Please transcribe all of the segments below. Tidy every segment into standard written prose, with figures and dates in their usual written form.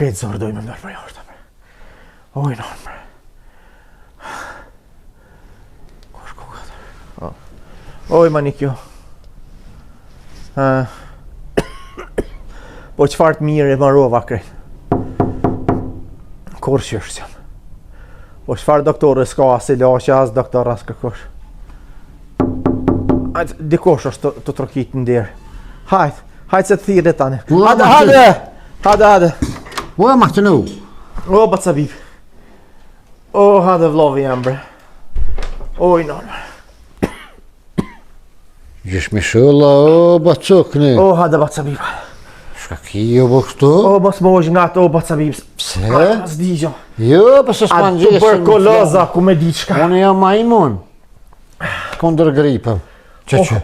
Këtë zorë dojmë më nërë për jashtë. Oj, nërë. Kosh kukat. Oj, manikjo. Po qëfar të mirë e marova krejt. Kur shështë jam. Po qëfar doktore s'ka as i laqe, as doktor as kërkosh. Hajtë, dikosh është të trokit në dirë. Hajtë se të thire tani. Hade. Ua, Martin u. O, Bacabib. O, hade vlovi jam, bre. Oj, nërë. Gjesh me shëlla, o, Bacokni. O, hade Bacabib. Shka ki jo bo këtu? O, bas mojë nga të, o, Bacabib. Pse? As digjo. Jo, pëse s'pan gjesim. A tuberkuloza, ku me diqka. Unë jam ma imun. Kondër gripëm. Që?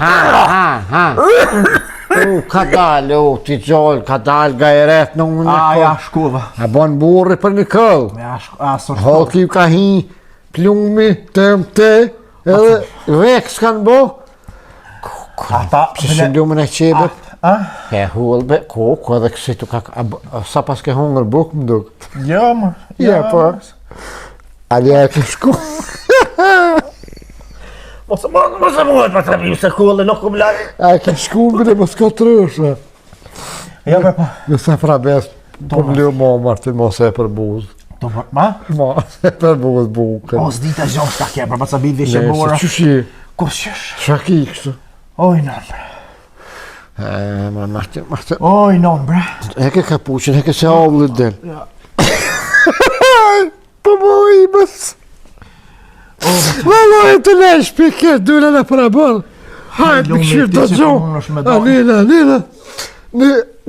Ha. Ka dalë, ti gjallë, ka dalë ga e retë në unë. Ja, shkuva. A bon burri për një këllë. Ja, së shkuva. Halki ka hi plumi, tëmte, edhe vek s'kanë bo. Ata, Pse shëndumë në qebet. Ke hullbe, ku edhe kësi tu ka, sa pas ke hungër buk më duk. Jo, më. Ja, po. Alja e ke shku. Mos e muhet, Bacabib, se kullë nuk më lari. A ke shku mbre, mos ka të rëshë. Ja, bre, po. Nëse frabes, po më liu mo, Martin, mos e për buzë. Ma? Mos e për buzë bukën. Mos dita gjosh ta ke, bre, Bacabib, vishe bora. Nëse qëshi, Kur qësh? shaki kështë. Oj, non, bre. Martin. Oj, non, bre. Heke kapuqen, heke se avlët del. Ja. Po mo i bës. Valoj të lesh piket, dule në pra bërë. Hajt në këshirë të gjohë. Alina.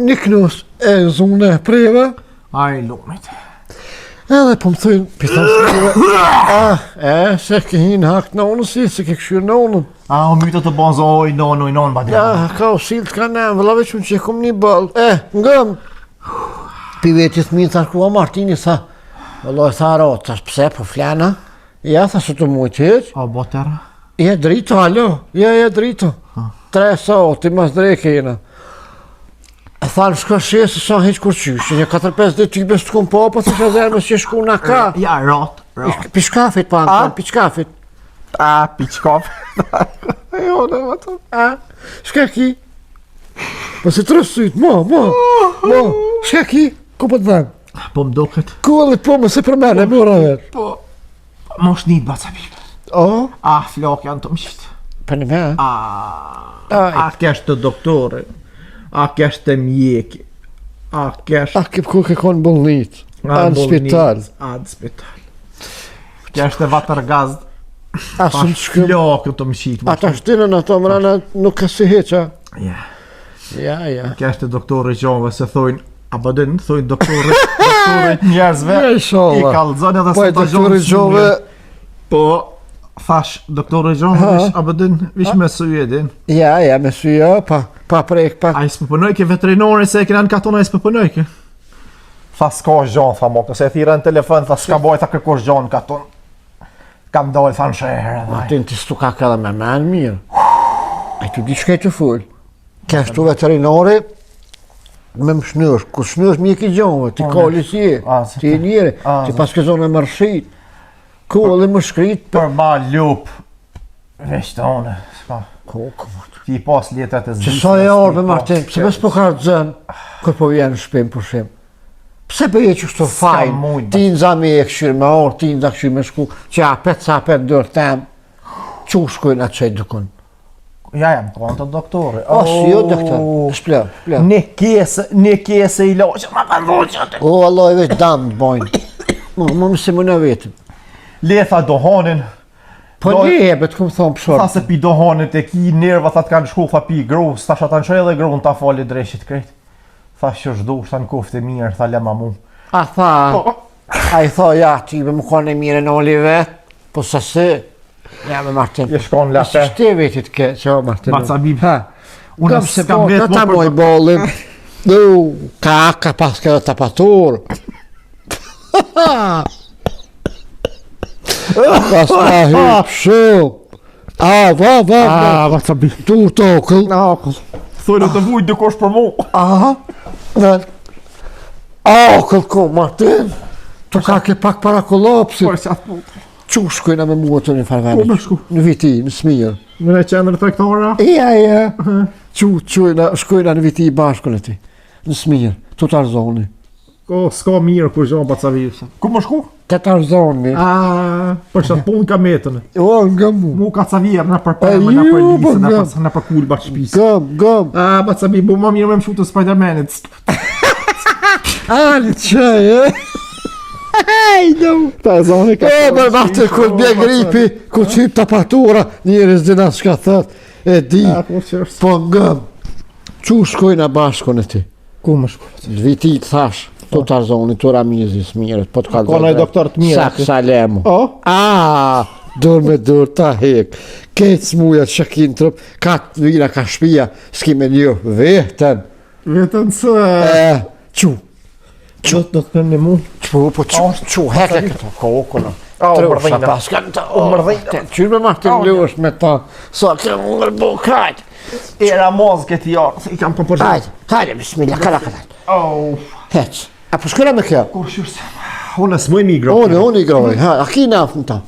Një knus e zune e preve. Aj, lumit. Edhe po më thujnë, pitan së se ke hinë hakt në onën si, se ke këshirë në onën. O mytë të bonzo, oj, non, badja. Ja, ka o silë të ka në, vëllave që më që kom një bëllë. Ngëm. Pivetit minë thash kua Martini, tha. Vëlloj, tha ro, thash pse, po flena. Ja, tha së të mujtë heq. O, botera. Ja, drito, alo. Ja, drito. 3 soti, mas dreke jena. E thanë, shka shesë, sa heq kur qyshë. Një 4-5 dhe ty bes të kom po, pa të që zërmës që shku në ka. Ja, rot. Pichkafit, pa në pichkafit. Pichkafit. Jo, në më të. Shka ki? Pa se të rësujt, mo. Shka ki? Ku po të dhemë? Po më duket. Ku edhe po më se për mene, mora verë. Po, më shnit, Bacabib. Flok janë të mëshit. Për në me, A kesh të doktore, a kesh të mjeki, a kesh... A kip ku ke konë bolnit, a në spital. A në spital. Kesh të vatër gazd, A së në shkëm. flok të mëshit. A ta shtinën ato mërana nuk ka si heqa. Ja. Ja. Kesh të doktore gjove se thojnë, a bëdin, thojnë doktore njerëzve, Ja, inshallah. i kalzoni edhe Po e së të doktori gjove, Po, thash, doktore gjove, a bëdin, vish me su jedin. ja, me suja, pa prek, pa. A i s'pëpënojke veterinore se e kina në katona i s'pëpënojke. Tha s'ka gjonë, tha mokë, se e thira në telefon, tha s'ka boj, tha kërkosh gjonë në katon. Kam dojë, tha në shëherë. Martin, ti s'tu ka këllë me menë mirë. A tu di shkej të full. Kështu veterinore, me më shnësh, ku shnësh mi e ki gjonë, ti kolli si e, ti e njëre, ti pas ke zonë e mërshit. Ku edhe më shkrit Për ma lup, veç të one, s'ka. Ti pas letrat e Që zbisë. sa e orbe, Martin, pëse bes po ka të zënë, kër po vjenë në shpim për shim. Pëse për je që shto fajnë, ti në zami e këshirë me orë, ti në za këshirë me shku, që apet sa apet dërë temë, që u shkojnë atë qëj dukon. Ja, jam konë të doktore. Si jo, doktor, shplër. Një kese i loqë, ma kanë dhoqët. O, Allah e veç damë të bojnë. Më mësi më në vetëm. Letha dohonin. Po një ebet, këmë thonë pëshorë. Tha se pi dohonit e ki nerva, tha të kanë shku, tha pi grus, tha shata në qoj edhe grun ta fali dreshit krejt. Tha që shdu, tha në kofte mirë, tha lema mu. A tha, a i tha, ja, ti me më kone mire në oli vetë, po sa se, ja me Martin. Je shkon lape. Si shte vetit ke, që o Martin. Bacabib. Unë se po, ta moj bolim. Ka pas ka tapatur. Pas ka hyp shumë. Vacabi. Stort akel. Thojnë të vujt dikush për mu. Men. Akel kom Martin. Tu ka ke pak para kollapsit. Po, qatë putë. Qu shkojna me mua të një farveni? Ku me shku? Në viti, në Smir. Në qendër tregtare? Ja. Shkojna në viti i bashkën e ti. Në Smir, të Tarzani. Ko, s'ka mirë kur gjon Bacavi. Ku më shku? Të Tarzani. Për qatë punë ka metën. Nga mu. Mu ka Cavier në për pemë, në për lisë, në për kull bashkë shpisë. Gëm. Bacavi, bu më mirë me më shu të Spider-Manit. Ali qaj, Tarzani ka... Bër vahtë kur bje gripi, ku qyp të patura, njërës dhe nësë ka thët, e di, po ngëm, qu shkojna bashkën e ti? Ku më shku? Dë viti të thash, të Tarzani, të Ramizis, mirët, po të kalë Kona i doktor të mirë. Sak Salemu. Dur me dur ta hek, ketë smuja të shakin trup, ka të vina ka shpia, s'ki me një vetën. Vetën së... Qu? Do të kënë një mu? Qu, heke këto kokona. Mërdhina. Mërdhina. Qyrë me Martin Ljosh me ta, sa kemë ngërbo krajt. Era mozë këti jarë, se i kam për përgjë. Hajde, bismillah, kala. Hec. A po shkëra me kjo? Kur shurse? Unë s'moj migro. Unë i groj, a ki nafë në ta?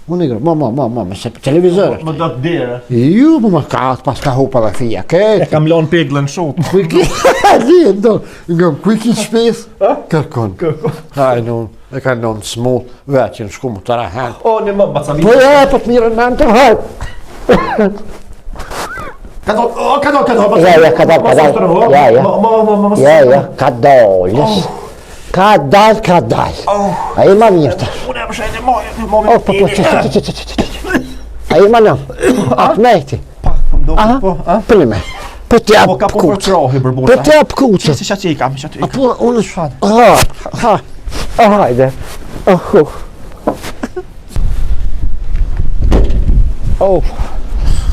Unë i groj, ma, se televizor. Më do të dire. Ju, ma ka atë pas ka hupa dhe fija, E kam lon peglën shut. Kuiki, nga kuiki shpes, kërkon. Hajde, e ka non smu, veqin shku më të rahen. Në më Bacavi. Po po të mirën në të hajt. Ja, ka dal. A i ma mirë të. Unë e më shajnë mojë. A i ma në. Atë mejti. Prime. Për të Po ka japë po për kutë. trohi për bursa. Për të japë kutë. Si që i kam, që i kam. Apo unë shfad. Hajde.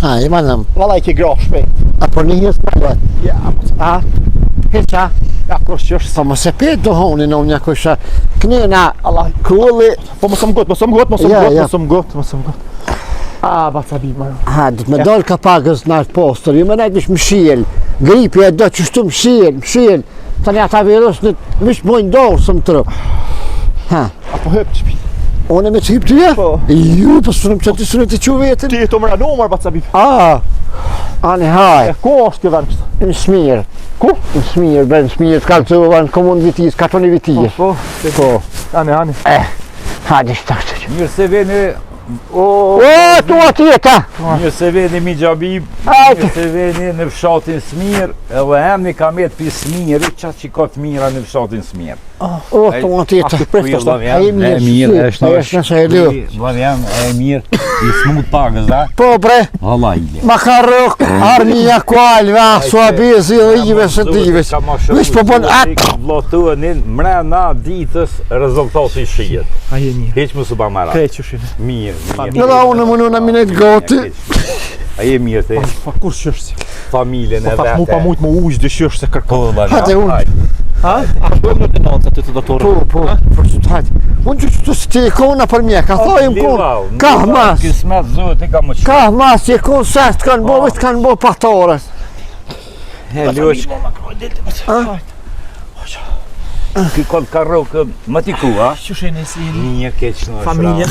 A i ma në. Valla i ke grosh shpejt. Apo një hjesë në dhe. Ja, Heqa. ja, kush që është. Po më se pe dohoni në unë kusha. Kënina, Allah, kulli. Po më sëm got. Bacavi, ma. Dit me dal ka pagës në atë postër, ju me nejtë mish mshil. Gripi e do që shtu mshil. Tani ata virus në mish mojnë dorë së më tërë. Apo hëp që pi. Unë me të hip të ja? Po. Ju, po së që të sënë të që vetën. Ti e të mëra numër, Bacavi. Ani haj. Ko është kjo vend? Në Smir. Ku? Në Smir, ben Smir, t'ka të në komunë vitis, katoni vitis. Po. Ani. Hajde shtakë që. Mirë se veni, Tu atjeta! mirë se veni mi Gjabib, mirë se veni në fshatin Smir, edhe emni ka met për Smiri, qatë që ka të mira në fshatin Smir. Tu atjeta. A i mirë, është nëse e lë. Vlavjem, e mirë, i smut pagës, da? Po bre, Allah i le. makarok, armija kualva, suabezi dhe ive së dive. Vish po bon atë. Vlotuanin, mrena ditës rezultati shijet. A je një. Heq më së ba mara. Krejt që shinë. Mirë. Nëra unë më në minet gati. A je mirë te Pa kur shërsi. familjen e Po vete. mu pa mujt më ujsh dëshirë se kërko. Hajde unë. A shkojmë në denancë aty të doktorë. Po, hajde. Unë që të sti kona për mje, ka thojmë kun, ka mas. Kismet zot i ka më qërë. Ka mas që kun sest kanë bo, vështë kanë bo patores. He, Ljosh. Ki kod ka rokë më t'i ku, a? Që shenë e si Mirë keq në është. Familjen.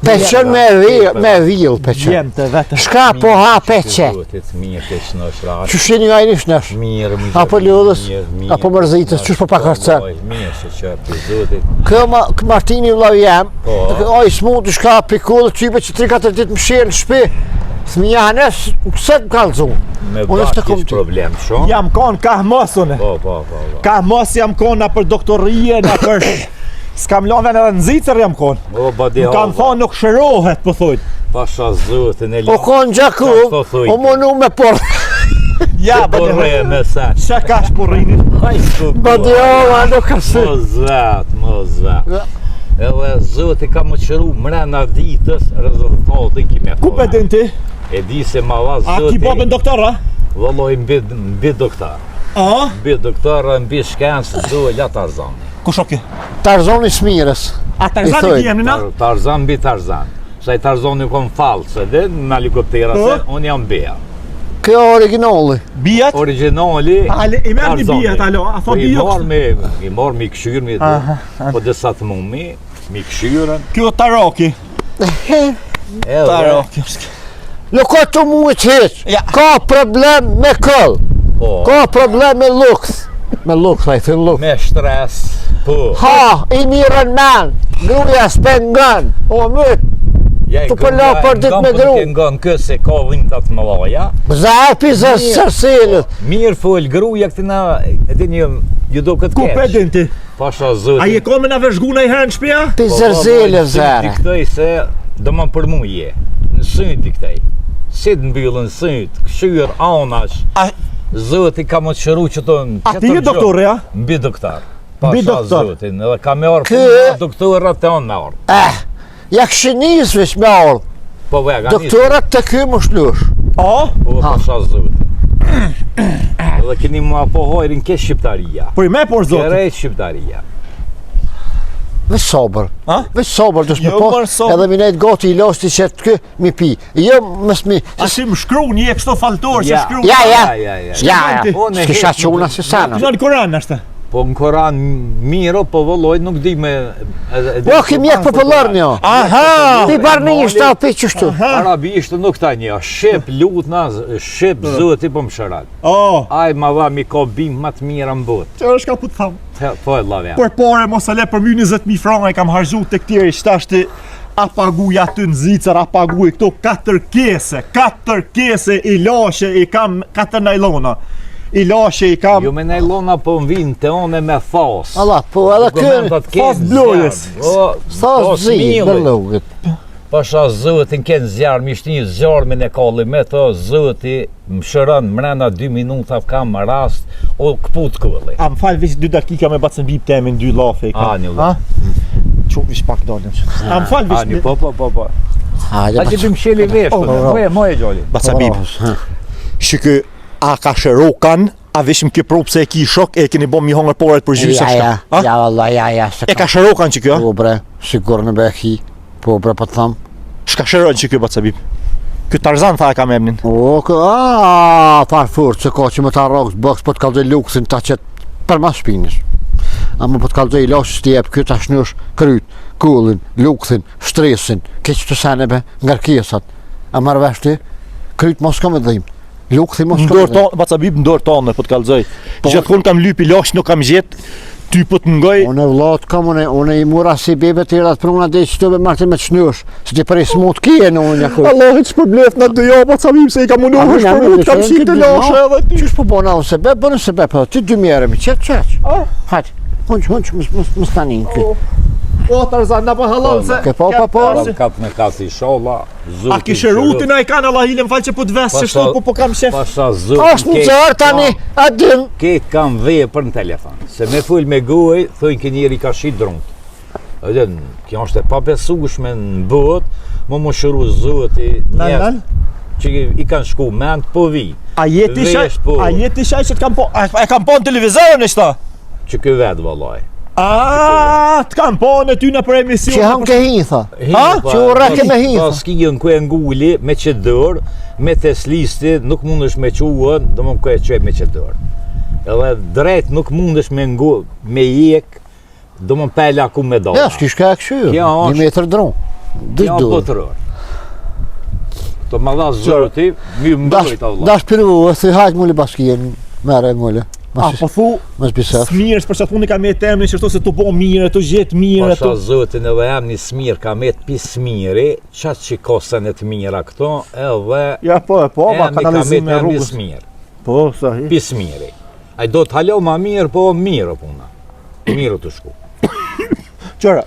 Peqen me vil, peqen. Jem të vetë. Shka po ha peqe. Mirë keq në është. Që shini nga i nish nësh. Mirë, Apo lodhës, apo mërzitës, qysh po pak harcen. Mirë, që që për zotit. Kë Martini vlau jem, Po. oj s'mund të shka pikullë, qype që 3-4 dit më shenë në shpi. Thmija nes, se të kalzu. Me Unë bak s'të kom ish ty. problem shumë. Jam kon ka mosune. Po. Ka mos jam kon na për doktorie, na për... S'kam lanë edhe nëzicër jam kon. O, badi Më kam thonë nuk shërohet, po thojt. Pasha zotin e O konë gjakuv, Ka thoj. o monu me por. Ja, Po bëdi rre me sa. Qa ka shpurrinit? Badi ova, nuk ka si. Mos vet. Edhe zoti ka më qëru mrena ditës rezultatin ki me Ku thonë. për din ti? E di se ma va A ki babën zoti. doktor, a? Vëlloj mbi doktor. A? Mbi doktor, mbi shkencë, do la Tarzani. Ku shoki? Tarzoni Smirës. A Tarzani ki jemi na? Tarzan mbi Tarzan. Sa i Tarzani kom falë, dhe në helikoptera se unë jam Bea. Kjo originali. Bijat? Originali I merë një bijat, alo, a thot bijat? I marë mi këshyrë, po dhe sa të mumi, mi këshyrën. Kjo Taraki. Taraki. Nuk ka të mujt hiq, ka problem me këll, ka problem me luks. Me luks, a i thënë luks. Me shtres, po. Ha, i mirën men, gruja s'pengon, o myt. Tu përla për dit me gru. Nga në këse ka vintat më laja. Zapi zë sërsilët. Mirë fol, gruja këtina, edin ju do këtë keq. Ku për din ti? Pasha zëti. A je ka me në vëzhguna i herë në shpia? Pi zërzilë zërë. Këtej se do më për mu je, në sënti këtej. Si të mbyllën sënt, këshyr, anash. Zëti ka më të shëru që të në A ti je doktor, ja? Mbi doktor. Mbi doktor. Zëtin, edhe ka me orë për doktorat të anë me orë. Ja kështë njësvesh me orë. Po vega, doktorat të kjo më shlush. Po pasha zëtin. Edhe keni më apohojrin ke shqiptaria. Por i me por zotin? Kërejt shqiptaria. Veç sabër. Veç sabër dësh me Jo, pas, mërë sabër. edhe mi nejtë gati i lasti që të kë mi pi. Jo, mës mi... A si më shkru një e kështo faltor që shkru? Ja, s'kisha quna si sana. Në Koran është? Po në Koran miro, po vëlloj nuk di me... Po, ki mjek popular një. Aha! Ti bar një ishta o pi qështu. Arabisht nuk ta një, shqip lutna, shqip zëti po më shërat. Aj ma va mi ka bim ma të mira më botë. Që është ka pu të thamë? Po e lavja. Por pare mos e le për my 20.000 franga i kam harxhu të këtjeri shtashti a paguj aty në zicër, a paguj këto 4 kese i lashe i kam 4 najlona. I lashe i kam... Jo me najlona po më vinë të one me fas. Allah, po edhe kërë... Fas blojës. Fas zi, bërlogët. Pasha zëtin kënë zjarë, mishtë një zjarë me në kalli me të zëti më shërën mrena 2 minuta kam rast o këput këlli. A më falë vishë 2 dakika me batën bip temin 2 lafe i kam. A një lë. Qo vish pak dalim që. A më falë vishë... Po. A që të më sheli veshtë, moje gjalli. Batën bip. Shikë, a ka shërokan, a vishëm ki pru pse e ki shok, e keni bom mi hongër poret për gjyse shka. Ja, valla, ja. E ka shërokan që kjo? Po bre, sigur në behi. Po bre, po të thamë. Shka shërën që kjo Bacabib? Kjo Tarzan tha e ka me emnin. Farë furë që ka që më ta rogës bëks, po të kalzoj luksin ta qëtë për mas shpinish. A më po të kalzoj lasë stjep, kjo ta shnush kryt, kullin, luksin, stresin, keq të senebe, ngarkesat. A marrë veshti, kryt mos ka me dhim. Lukthi mos ka me dhim. Bacabib në dorë tonë po të kalzoj. Gjithë kun kam lypi lash, nuk kam gjetë. Ty po të ngoj... Unë vlatë kam, unë i mura si bebe të tjera të pruna dhe që të be martin me të shnysh, se ti për i smut kje në unë njakoj. Allah, që për blef në të jabë, Bacabib, se i kam unuhë shpërmut, kam si të lashe edhe ty. Qysh po bona unë se be, bënë se be, ti 2 mjere mi, qeq. Hajt, hunq, më stanin kë. O, Tarzan, na po halon se... Ke po. Kat me kasi shola, zëti... A kishe rutin a i kanë, Allah hilem falë që po të vesë që shto po kam shef. Pasha zëti... Ashtë në zërë tani, adin. Ketë kam veje për në telefon. Se me full me goj, thëjnë kë njeri ka shi drunt. Edhen, kjo është e pabesueshme në bot, më shëru zëti njerë që i kanë shku mend po vi. A jeti shaj që të kam po... E kam po në televizorën e shta? Që kë vetë vëllaj. Të kam po në ty në për emision. Që hënë ke hitha? Që u rake me hitha? Pas kijën ku e ngulli me që dërë, me teslisti, nuk mund është me quën, do më ku e qep me që dërë. Edhe drejt nuk mund është me jek, do më pella ku me dora. Ja, s'kishka e këshyrë, 1 metër dronë. Ja, po të rërë. Të më dha zërëti, mi më bëjt Allah. Dash piru, si hajtë mulli baskijen, mere mulli. A, po thu, smirës për që unë ka me të emni që shto se të bo mire, të gjetë mire, Pasha zëtin edhe emni smirë ka me të pi smiri, qatë që kosën e të mira këto, edhe ja, po, emni ka me të emni smirë. Po, sahi. Pi smiri. A i do të halo ma mirë, po mirë puna. Mirë të shku. Qëra,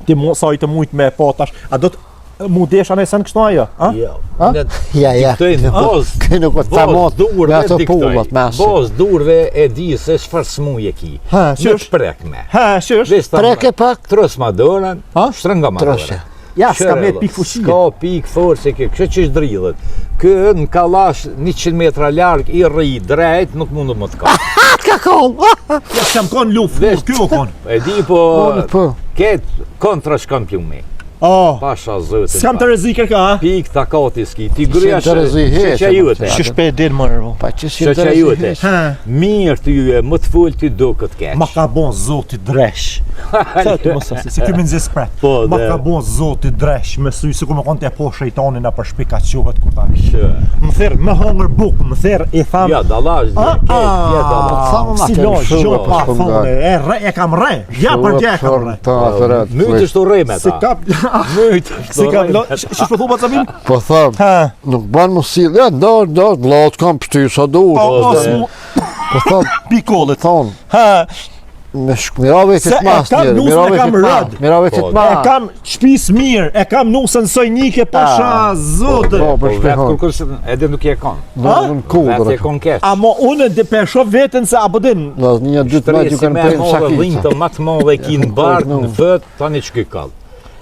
ti sa i të mujtë me potash, a do të mu desha në esenë kështu ajo? Ja. Kënë këtë të motë, me ato pullat mesë. Bos durve e di se shfar smuje ki. Në të prekme. Preke pak. Trës ma dërën, shtrënga ma dërën. Ja, s'ka me pik fushie. S'ka pik forse kë, kështë që shdrillet. Kë në kalash 100 metra larg i rri drejt, nuk mundu më të ka. s'ka koll. Ja s'kam kon luftë, kjo o kon. E di po, Po. ketë kontra shkampioni. Oh, Pasha zëtë. s'kam të rrezikër ka, ha? Pik takati s'ki. Ti gryja të rrezi, shëqja jute. Që shpejt del më rrë. Pa që si Shëqja jute. Ha, Mirë ty e më të full ty do këtë keq. ma ka bon zoti dresh. Sa ti mos asi, se ky më nxjes pret. Po, Ma dhe- ka bon zoti dresh, me sy sikur më konte po shejtanin na për shpikaçohet kur tani. Shë. Më therr më hongër buk, më therr i tham. Ja, dallash, ja, dallash. Thamë Si atë, loj, shumë, jo pa shumë thonë, e rre, e kam rre. Ja për gjë e kam rre. Mytë është të rreme Se ta. kap, Mytë është se të kam, rreme. që shpo thuba Cabin? Po tham, Ha, nuk ban më sill, ja do, vllat kam pështy sa du. po mos dhe- mu, Po tham, pikollet. thon, Ha, mirave Se këtë e mas kam njerë, nusën, mirave e kam këtë mas, rëd. mirave Po, këtë e mas. kam shtëpis mirë, e kam nusën sojnike pasha zotë. Po, Po për vetë shpehon. kur kërse edhe nuk je kon. Në Vetë kudrë. je kon keq. Amo unë dhe pesho veten se apo din. Një dytë më ju Shtresi kanë me prejnë modhe dhinë sakica. të matë modhe ki në barë në vët, tani që kall.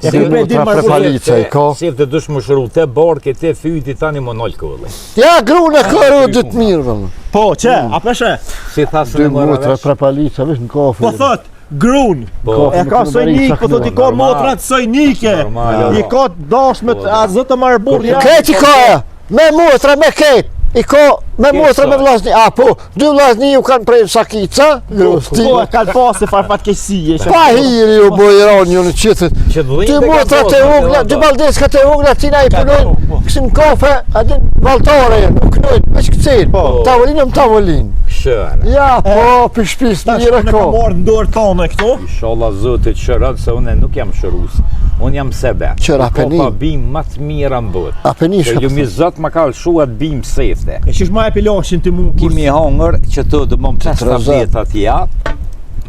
Ja Si ku me mu din tra marrë prepalica i ka. Si të dush më shëru te barke, te fyti, tani më nol këllë. Ja, grune kërë dytë mirë, vëllë. Po, që, a peshe? Si thasë Dy në mëra mutra vesh? prepalica, vesh në kofë. Po thot, grun. Po, E ka sojnik, po thot i ka Normal. motrat sojnike. Normal, I ka dashmet, Po, a zëtë marrë burë ja. Këtë i ka, me mutra, me këtë. I ka me mutra me vllazni. A, po, dy vllazni ju kanë prejnë sakica. Po, e ka pasë farfat keqësie. Pa hiri ju bojron ju në qitët. që Dy mutra të ugla, dy baldeska të ugla, tina i punojnë, kësim kafe, adin valtare, nuk knojnë, veç këcin. Po. Tavolinë më tavolinë. Shënë. Ja, po, për shpis Tash njëra unë e ka. ka marrë në dorë tonë këto. Inshallah zotit shërët, se unë nuk jam shërus. Unë jam sebe. Qëra penin. Ka bim më të mira në botë. A penish Se ka ju mi zot më ka lëshuat bim sefte. E qish ma e pilashin të mu. Kimi hongër që të dëmon 5 trezat. vjetë aty jap,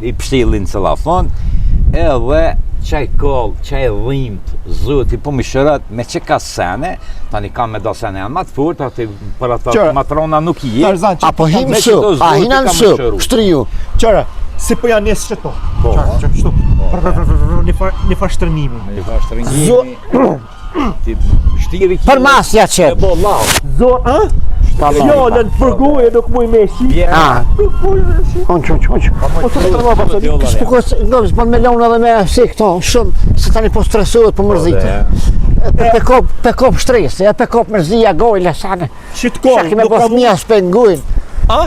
i pështillin celafon, edhe qaj koll, qaj dhimt, zoti, po mi shërat, me që ka sene, tani kam me do sene janë matë furt, aty për ata Qëra. matrona nuk i je. Tarzan, që A po him me së, qëto a zoti hinan kam së, shëru. shtriju. qëra, si po janë nesë qëto. Po. Qëra, kështu. Një farë shtërnimi. Me ka shtrëngimi, ti shtiri ki. Për masja E qëtë. bo lau. Zor, a? Fjallën përguje nuk muj me shi. Bjerë. A, honq. Po të të rëma për të Shpukos, nga s'ban me launa dhe me si këto, shumë, se tani po stresohet po mërzitë. Pe kop shtresi, e pe kop mërzia gojle, sane. Qitë Shaki kohë, me nuk ka bos mu. mija s'pengujnë. A?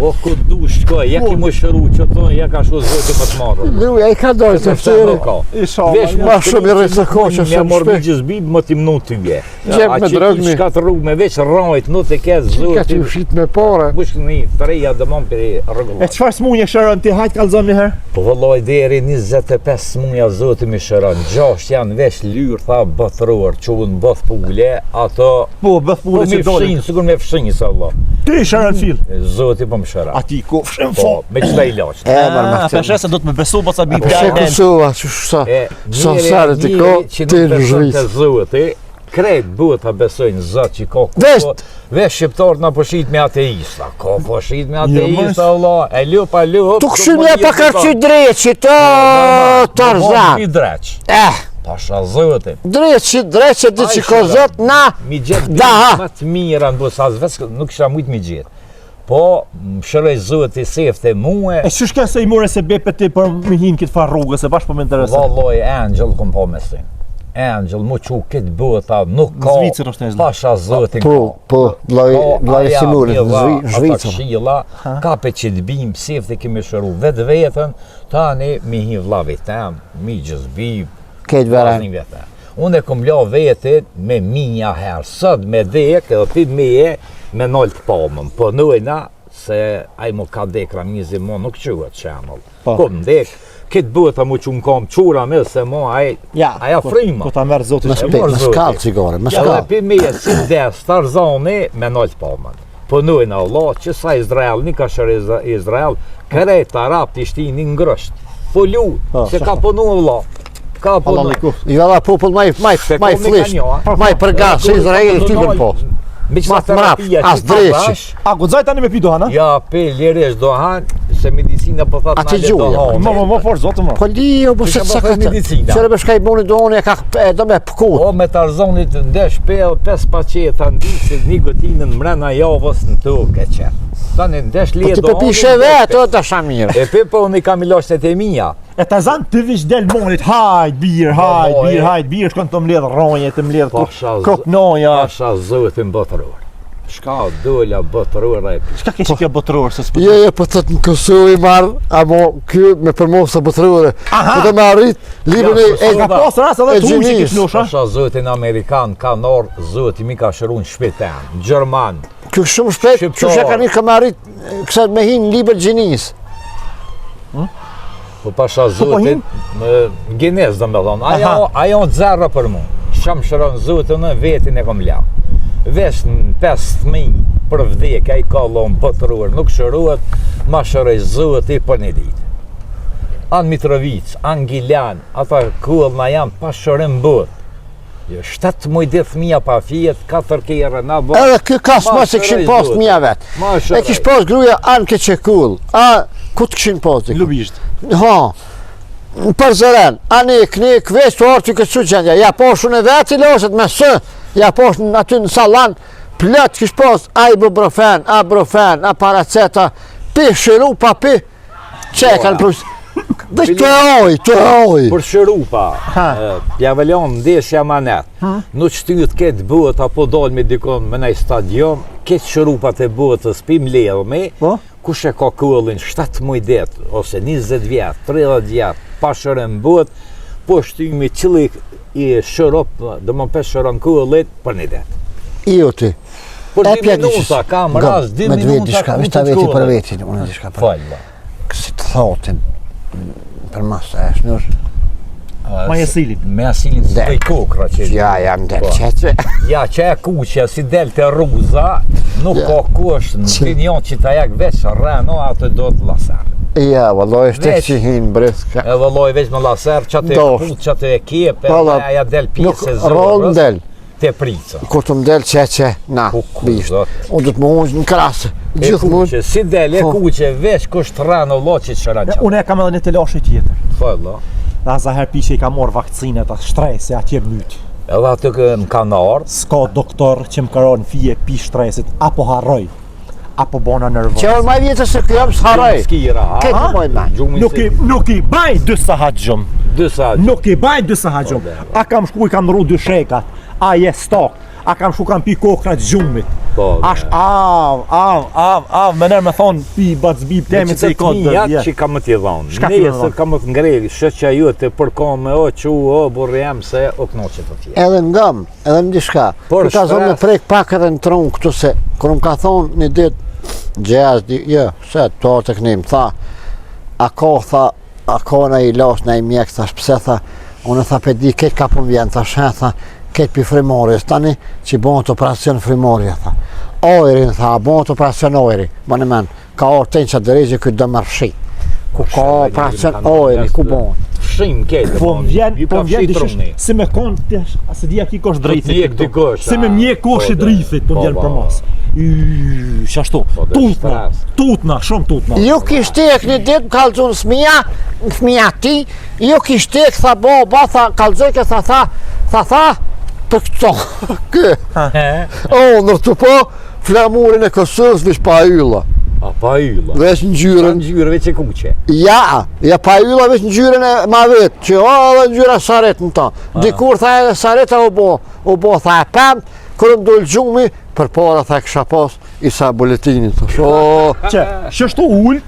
O, ku du shkoj, ja ki më shëru që to, ja ka shku zoti më të marrë. Luja, i ka dojë të ftyre. Vesh Ma shumë i rrisë koqë, Me shumë morë shpek. gjës bibë, më t'im nuk t'yje. Gjep me drogmi. Shka të rrugë me veç rrojt, nuk të ke Ka që zoti. u shqit me pare. Bush një treja dëmon për E rregullat. qëfar smunje shërën ti hajtë kalzon një herë? Po vëlloj deri 25 smunja zoti mi shëron. 6 janë veç lyrë, tha bëthror, që unë bëth pule, ato Po, bëth po pune mi që dole. fshinj, sigur me fshinj sa Allah. Ti shërën fil. Zoti po më shëron. Ati ku fshem Po, fo. me qëta i laqë. Peshe se do të me besu, po sa bi Po se kusua, që sa. Sa sare ti ko, që ti nuk në beson zhvisë. të zoti, krejt bëhet ta besojnë zot që ka Vesh- vesh shqiptarët na poshit me ateista, ka poshit me Jo, ateista Allah, e lup a lup. Tu këshin e pa karqy dreqi, të Tarzan. I dreq. Pasha zoti. Dreqi, di që ka zot, na, Mi gjetë Da. më të mira në bës, as veç nuk isha mujt mi gjetë. Po, më shëroj zoti sefte muë, E shka se i more se bepe ti për me hinë këtë farë rrugës, e bashkë po me interesë. valloj Angel kom po me si. Angel mu që këtë bëta nuk ka. Zvicër është e zla. Pasha zotin Po, vlaj Simone, Zvicër. Shila, kape që të bim, sefte kemi shëru vetë vetën, tani mi hi vlavit tem, mi gjëzbi, Këtë veren. vazhnin vetën. Unë e kom la vetit me minja herë, sot me dek, edhe ti me nol të palmën, po nëjna, se aj mu ka dekra mizi mo nuk qëhet qemull. Po. Kom dek, këtë bëta mu që më kam qura me se mo aja frima. Ko ta merë zotë Më që. spek, më skallë cigare, më Ja dhe skallë. pi me si des Tarzani me nol të palmën. Po nëjna Allah, që sa Izrael, një ka shërë Izrael, kërejt Arab të ishtini ngrësht. Po lu, se ka punu Allah. Ka punu. Allah liku. Jo dha popull maj flisht, maj përgas, se Izrael typën po. Mi Ma të mrap, as dreqi. A, gudzaj tani me pi dohan, a? Ja, pe liresh dohan, se medicina po thot Ati nale gjuja. dohan. Më forë zotë më. Po lijo, po se Kisha sa bërë këtë. medicina. Qëre bëshka i boni dohoni e ka do me pëkut. O, me Tarzanit ndesh pe 5 paqeta ndi se një gotinën mrena javës në tokë e qenë. Tani ndesh Po le ti po pishe vetë, o të shamirë. E pe unë I kam I lashtet e mia. E ta zanë të vish del monit, hajt, birë, shkon të mledh ronje, të mledh kroknoja. Pasha zotin botëror. Shka dola botëror e Shka ke që kjo botëror, se s'po? Jo, po thot në Kosovë I marr, amo ky me përmosa botërore. Po të më arrit librin e Ka pas rast edhe të unë që kish nosha. Pasha zotin Amerikan, kanor, zoti mi ka shërun shpeten, Gjerman. Kjo shumë shpejt, që që ka një kam arrit, kësa me hinë liber gjinis. Po pasha zotin, Gines dhe me thonë, ajo në zerra për mu. Sham shëron zotin në vetin e kom la. Vesh në 5.000 për vdekja I ka lon botëror, nuk shërohet, ma shëroj zoti për një ditë. Anë Mitrovic, anë Giljan, ata kull na janë pa shërim bot. 7 muj dhe thmija pa fjet, 4 kere na bot. Edhe kjo kas ma se këshin pas mija vetë. E kish pas gruja anë ke që kull. A, ku të këshin pas dhe? Lubisht. Ha, në përzëren, anë I kënik, veç të orë të këtë gjendja. Ja poshën e vetë I loset me së, ja poshën aty në salan, plët kish pas, a ibuprofen, a brofen, a paraceta, pi shëru pa pi, që e kanë plus. Veç të oj. Për shërupa, pjavelion ndeshja manet, nuk shtyt këtë bët apo dal me dikon me nej stadion, këtë shërupat e bëtës pim ledhë me, kush e ka kullin 7 muj det, ose 20 vjet, 30 vjet, pa shërën bët, po shtymi qëli I shërup, dhe më pes shërën kullit për një det. Io ti. Për 2 minuta, kam ras 2 minuta, Vesh ta veti për veti, unë diçka për. Falë. Kësi të thotin, për masa e shnur. Ma jesilin. Me asilin së të kokra që... Ja, jam del qeqe. Ja, që e kuqe, si del të ruza, nuk ka kush në opinion që ta jak veç rreno, atë do të laser. Ja, valloj, shtek që hinë brëska. E valloj veç me laser, që të e put, që të e kjepe, ja del pjesë e zorës, të prica. Kur të më del qeqe, na, bisht. Unë du të më unjë në krasë. Gjithë mund. Si del e kuqe, veç kush të rreno, lo që të shëran qatë. Unë e kam edhe një të lashe tjetër. Fallo. Dhe za her pishe I ka morë vakcinet, atë shtresi, atje mytë. Edhe atë më kanë ardhë. S'ka doktor që më karon fije pi shtresit, apo harroj, apo bona nervoz. Që orë maj vjetës se kjo më s'haraj. Këtë moj maj. Nuk I baj 2 sahat gjumë. Nuk I baj 2 sahat gjumë. A kam shku I kam nërru 2 shekat, a je stok, a kam shku kam pi kokrat gjumit. Ash av, me nërë me thonë pi bacbib temit se I ka dërë vjetë. Që kam më t'i dhonë, nesër kam më t'ngrejë, shëqja ju të përkome, o që o burri jam se o knoqe të tjerë. Edhe ngam, edhe në dishka. Kër ka zonë me prejk pak edhe në tronë këtu se, kër më ka thonë një ditë, gjezdi, se të orë të kënim, tha, a ka në I las në I mjek, thash, pse tha, unë tha, pe di, ketë ka pun vjen, thash, tha, ketë pi frimorjes, tani, që bon të operacion frimorje, tha. Ojrin, tha, bon të operacion ojri, më në men, ka orë të një që dërejgjë këtë dëmërshi. Ku ka operacion ojri, ku bon. Shim ketë, po më vjen dishesh, si me konë, se dhja ki kosh drejfit, si me mjek kosh I drejfit, po më vjen për mas. Shashtu, tutna, shumë tutna. Jo kishtek një ditë, më kalëzun fëmija ti, jo kishtek, tha boba, tha, kalëzojke, tha, për këto, kë. O, nërtu po, flamurin e Kosovës vish pa ylla. A pa ylla? Vesh në gjyrën. Në gjyrë veç e kuqe. Ja pa ylla vesh në gjyrën e ma vetë, që o, edhe në gjyra saret në ta. Dikur tha edhe sareta u bo, tha e pëmë, kërë më dojlë gjumi, për para tha kësha pas isa buletinit. Që, shështu ullë,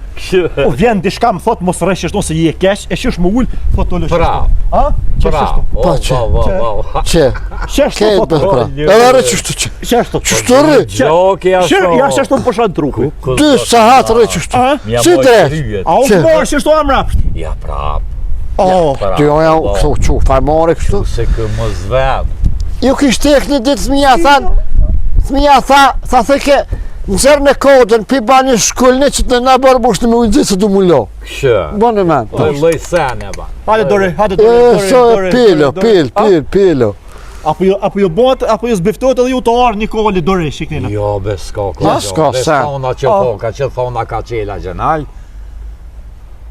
o vjen dishka më thot mos rresh shështu se je keq, e shësh më ullë, thot të lështu. Pra, pa që, shështu thot të pra. Edhe rre qështu që. Shështu. Qështu rre? Ja shështu më përshat trupi. 2 sahat rre qështu. Si dresh? A u mërë shështu am rapsht? Ja prap. Ty oja këtu që farmare kështu. Se kë më zveb. Jo kishtek një ditë thmija tha theke nëzër në kodën, pi ba një shkullne që të nga bërë bushtë me ujtë se du mu lo. Kështë. Bone men. Loj sen e ba. Hade dore. Pilo. Apo jo zbiftot edhe ju të arë Nikoli dore shiknina. Jo, bes s'ka. S'ka sen. Bes thona që po, ka që thona ka qela gjenal.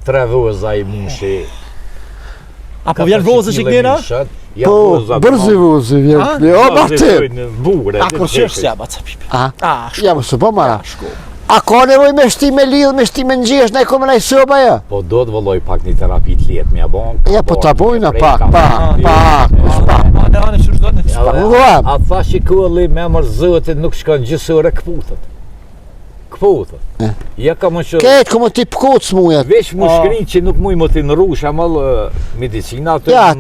3 vëza I mushi. Apo vjen vëzë shiknina? Po, bërzi vëzë vjen. O, bërti. Bure. Ako shesh se jaba ca pipi. Ja, më së po mara. A ka nevoj me shti me lidh, me shti me ngjesh, na i kome na i soba ja? Po do të vëlloj pak një terapi të letë mja bon. Ja, po ta bojna pak. Ne anë që do të A tha shikolli me mërë zëtit nuk shkon gjësore këputët. Këputët. Ja ka më që... Ketë këmë ti pëkut smujat. Vesh më shkrin që nuk muj më t'i nërrush, amall medicina atë... Ja,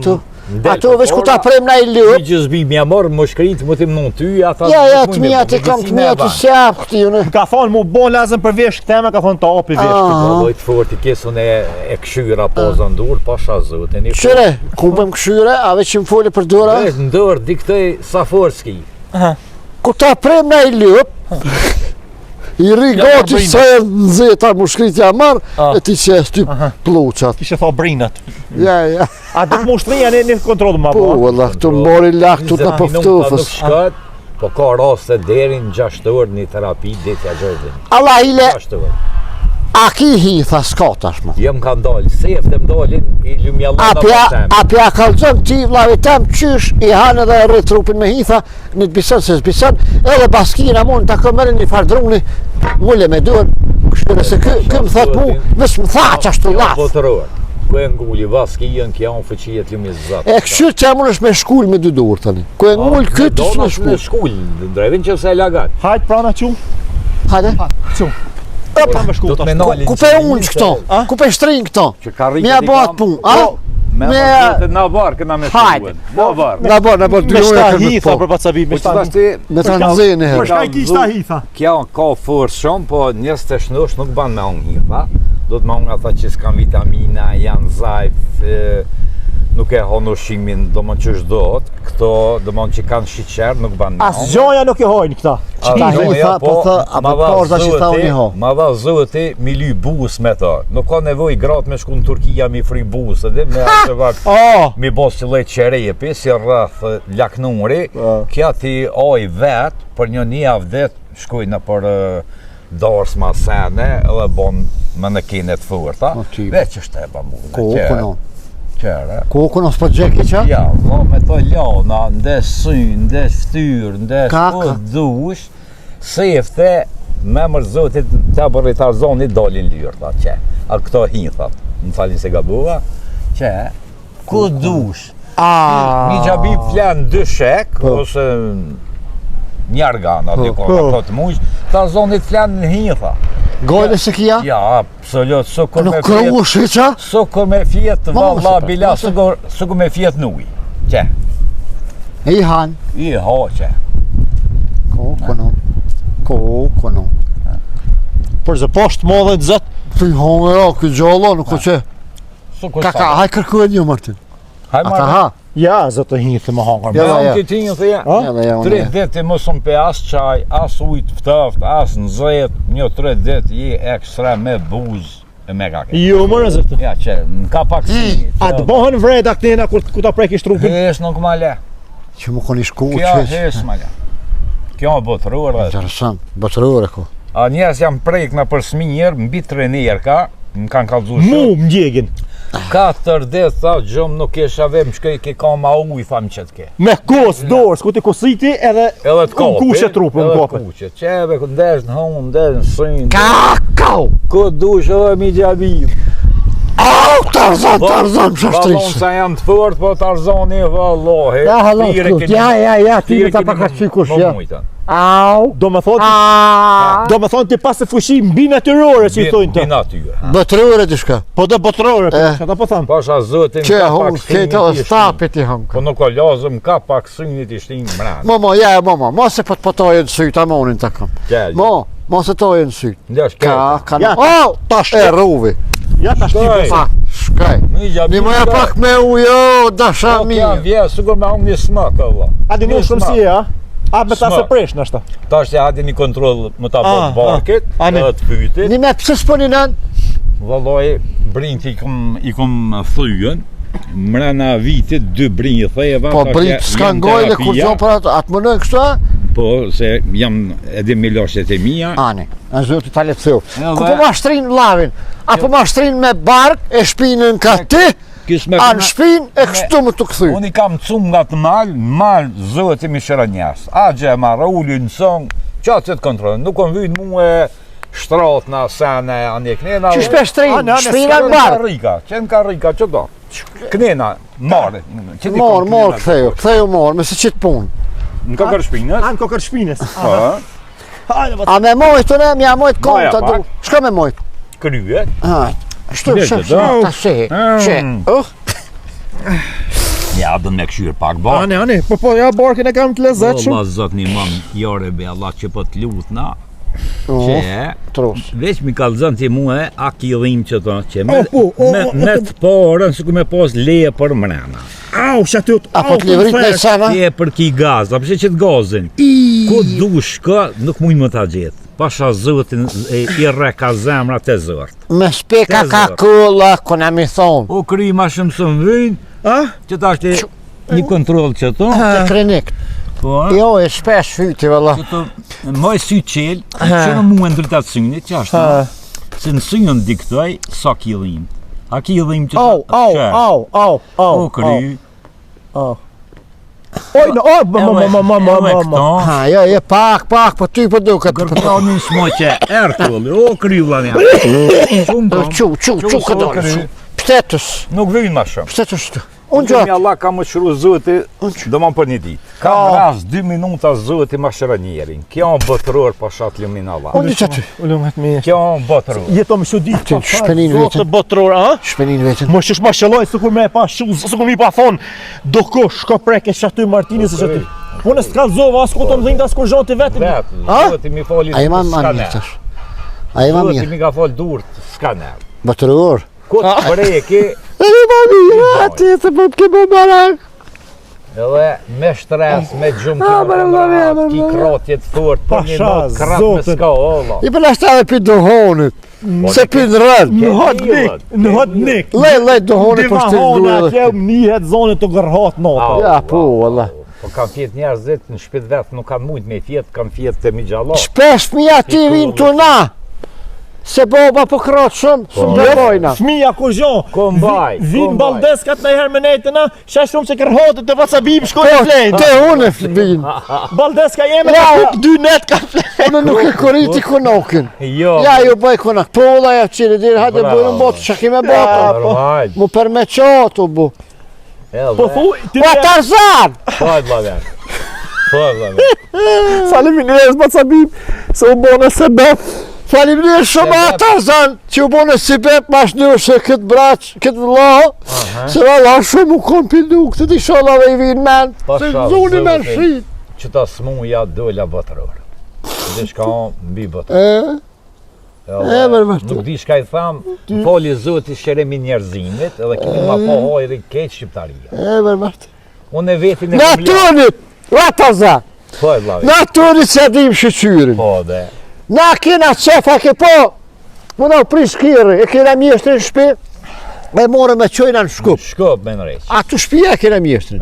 ato veç ku ta prem na i ljup. Një gjëzbi mja mërë më shkrin të më t'im në ty, ata... Ja, të mija të kam të mija të sjap këti unë. Ka thonë mu bon lazëm për vesh këteme, ka thonë ta api vesh këtë. Vëlloj të forti kesën e këshyra po zëndur, pasha zëtin. Këshyre, ku bëm këshyre, a veç që më foli për dora? Vesh ndër, diktoj Saforski. Ku ta prem na i ljup, i ri gati sa e nëzeta më shkritja marë, e ti që e sti pluqat. Kishe tha brinat. Ja. A do më shtrija në kontrolë më Po, vëlla, këtu mbori lakë të në pëftufës. Nuk shkët, po ka raste deri në 6 orë një terapi ditja gjërdin. Allah ile, 6 orë. a ki hitha s'ka tashma? Jem ka ndalë, sefte m'dalin i lumjallona për Apja kalzon ti vlavi tem qysh i hanë edhe rrë trupin me hitha në të bisen se s'bisen edhe baskina mund të këmërin një fardruni mulle me duhen kështëre se këm thot mu vës më tha qashtu laf Kë e ngulli vaskijën kja unë fëqijet lumë i zëtë e kështu që amun është me shkull me dy dur tani kë e ngull këtë është me shkull shkull, drevin që se e lagat Hajt prana qu. hajde Qu. Pa me shkull tash. ku pe unë që këto ku pe shtrin këto mja bëhat pun Me në varë këna me shkullën Në varë na bë Me dy shta orë hitha për pacabi. Po që pashti me të nëzini Për shka i kishta hitha. Kja ka forës shumë, po njës të shnosh nuk ban me unë hitha. Do të me unë ata që s'kan vitamina, janë zajt, nuk e honë ushimin, do më që shdojt. Këto, do më që kanë shiqer, nuk ban me As gjoja nuk e hojnë këta. Ta hitha, po thë, apo porza që tha unë i ho. Ma dha zëti mi ly bus me ta. Nuk ka nevoj gratë me shku në Turkia mi fri bus, edhe me atë vakt. Mi bos që lejt qerepi, si rrëth laknuri, kja ti oj vet, për një avdet, shkujnë për dars ma sene, edhe bon më në kinet fërta, veç është e ba mu. Kokono. Qere. Kokono s'po gjeki qa? Ja, vlo me to lana, ndes syn, ndes fytyr, ndes Kaka. dush, sefte, me mërzotit të bërritar zoni dolin lyrta, që. A këto hithat, më falin se gabua, që, ku dush. Mi gjabi flen 2 shek, ose njargana, këto të mush, ta zonit flen në hitha. Gojle se kia? Ja, absolut, sukur me Nuk kërru shiqa? Sukur me fjet, valla, bila, sukur me fjet nuj. Që? I han. I ha, që? Kokono. Për zë poshtë modhe të zëtë. Të i hongë e o, këtë gjallo, nuk o që. Kaka, haj kërku e një Martin. Haj Ata marë. ha. Ja, zëtë hinë më hangër. Ja, Me ja. unë këtë një thëja. Edhe ja 3 unë. deti mësëm pe as qaj, as ujt ftaft, as në zet, një 3 deti je ekstra me buz e me kake. Jo, mërë zëtë. Ja, që, në ka pak si. A të bëhen vrejt aknena ku ta prekish trupin? Hes nuk ma le. Që më koni shku Kjo që. hes ma le. Kjo më botërur. Interesant, botërore ko. A njerës jam prejk në për sminjer, mbi trener ka, më kanë kalzu Mu më djegin. 4 ditë, tha, gjëmë nuk esha ve më shkej ke ka ma uj, thamë që t'ke. Me kos, dorës, ku ti kositi edhe Edhe t'kapi. kushe trupin, Edhe m'kape. t'kuqe. Qeve, ku ndesh në hunë, ndesh në sënë. Kakao! Ku dush edhe mi gjabim. Au, Tarzan, Vallon shashtrisë. sa jam të fort, po Tarzani, vallohi. Ja, halon shkut, ja, ti me ta pakaci kush, ja. Au! Do me thonë ti pas e fushi mbi natyrore që i thojnë të. Bi natyre. Botërore të shka. Po dhe botërore, ata po thamë. Pasha zëtin Që ka hongë, pak kejta dhe synit i stapit i Po hongë. nuk o lazëm, ka pak synit i shtinë mranë. Mama, se po të tojë në sytë, amonin të kam. Ma se tojë në sytë. Ndesh Ka, Ja, au, tash. e ruvi. Ja tash ti Shkoj. po. Shkaj. Mi gjabim. Një moja pak me ujo, dasha Po mi. kja vje, sigur me unë një smak, Allah. A di një shumë si e, a? A me ta se Sma. presh në ashta. Ta është hadi një kontrol më ta bërë barket, a, ne. edhe të pytit. Një me pëse s'poni nën? Valloj, brinjt i kom thyën, mrena vitit 2 brinjë theva. Po brit s'kan gojle kur gjo për atë mënoj kështu, a? Po, se jam edhe me lashet e mija. Ani, në zhëtë të letësiu. Edhe- Ku po ma shtrin lavin? Apo ma shtrin me bark, e shpinën ka ti, a në shpin e kështu më të këthy. Unë i kam cum nga të malë zëti mi shëra njës. A gjë e marrë, ulli në sëng, qatë që të kontrolën. Nuk kom vyjnë mu shtratna, sene, anë knena. Që shpesh trin, shpina në barë. Qenë ka rika, që do? Knena, marë. Marë, ktheju marë, me se qitë punë. Në kokër shpinës? Në kokër shpinës. A me mojtë të ne, mja mojtë kontë të du. Shka me mojtë? Kryet. Shtu, ta shi. Ja, do me këshyrë pak barë. Ane, po, ja barkën e kam të lezet shumë. Allah zot një mam, jare be Allah që po të lutna. Trus. Veç mi kalëzën të mua a killim që të që me të parën së ku me pas leje për mrena. Au, shatut, Apo të livrit me sama? Ti e për ki gaz, apë që të gazin. Ku dush ka, nuk mujnë më ta gjithë. Pasha zëtin i reka zemra të zërt. Me speka ka kulla, këna mi thonë. O kry ma shumë së më vynë, që ta është një kontrol që to. Të klinik. Jo, e shpesh fyti, vëlla. Që të moj sy qelë, që në mu e ndrytat synit, që ashtë. Se në synën diktoj, sa killim. A killim që të Au. O kry. Oj, no, Ha, jo, pak, po ty po duket. Gërkanin s'mo që Erkulli, o kry vëlla një. Qu, këdojnë. Pështetës. Nuk vynë ma shumë. Pështetës të. Unë Gjumi gjatë. Allah ka më qëru zëti, do më për një ditë. Ka më ras 2 minuta zëti ma shëra njerin. Kjo në botëror pa shatë lumin Allah. Unë që aty. Kjo në botëror. Jeto më shudit, Ti shpenin vetën. botror, Shpenin vetën. Më shish ma shëlloj, së kur me e pa shuz, së kur mi pa thonë, do kush, shko preke shaty Martinez e shaty. Unë s'ka zova, as ku të më dhinë, as kur zhoti vetëm. Zëti mi fali A i ma mirë tash. A i ma Zëti mirë. mi ka fali dur të skaner. Botëror. Këtë preke, A i ma mirë, ati se po të kemë barak. edhe me shtres, me gjumë ki kratjet fort, për një Pasha, not krat me zotin. s'ka, olla. I për nashtë edhe pi duhonit. Se pi në rënd. Në hot nik. Lej duhonit për shtë Divahona, duhe. atje nihet zonë të gërhat nota. Ja, po, valla. Po kam fjet njerëzit në shpit vetë, nuk kanë mujt me fjet, kam fjet të mi gjalla. Shpesh fëmija ti vinë të na. Se boba po kratë shumë të bojna. Fmija ku zhon. Ko mbaj, Vinë baldeskat me herë me nejtëna, shash shumë se kërhatët të WhatsApp-im shkoj e flejnë. Te unë e vinë. Baldeska jeme Ja. ka kuk 2 net ka flejnë. Unë nuk e koriti konokin. Jo. Ja, ju bëj konak. Po, la ja qire, dirë, hajde bujnë në botë, që kime botë. Normal. Mu përme qatë, bu. Po thuj, ti Pa Tarzan! Po vllaver. Po vllaver. Faleminderit WhatsApp-im, se u bënë se bep. Faleminderit shumë a Tarzan, që u bone si bep ma shnyrë këtë braq, këtë vëllohë, se valla shumë u kom pildu, këtë t'i sholla dhe i vinë men, se Pasha, zoni me zotin. shrit. Që ta smuja dola botëror. Dhe shka mbi botëror. Vërvërtu. Nuk di shka i tham, fali zoti shëremi njerëzimit, edhe kemi ma po hojri keq shqiptaria. Vërvërtu. Unë e vetin e Naturët, la Tarzan, Po e vllavi. naturët se dim shqyqyrin. Po dhe. Na kena qefa ke po, më na prish kiri, e kena mjeshtrin në shpi, e more me qojna në shkup. Shkop me në req. A të shpia kena mjeshtrin.